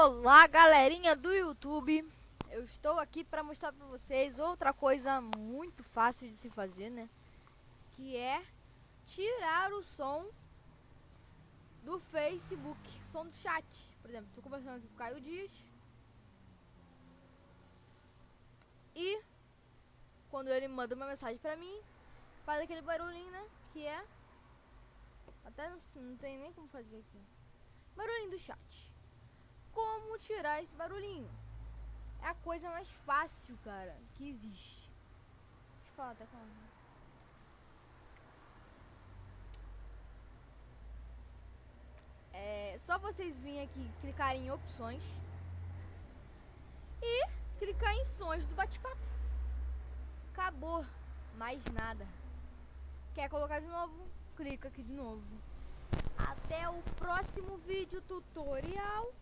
Olá, galerinha do YouTube. Eu estou aqui para mostrar para vocês outra coisa muito fácil de se fazer, né? Que é tirar o som do Facebook, som do chat. Por exemplo, estou conversando aqui com o Caio Dias e quando ele manda uma mensagem para mim, faz aquele barulhinho, né? Que é... até não tem nem como fazer aqui. Barulhinho do chat. Como tirar esse barulhinho? É a coisa mais fácil, cara, que existe. Deixa eu falar até com só vocês virem aqui, clicar em opções e clicar em sons do bate-papo. Acabou, mais nada. Quer colocar de novo? Clica aqui de novo. Até o próximo vídeo tutorial.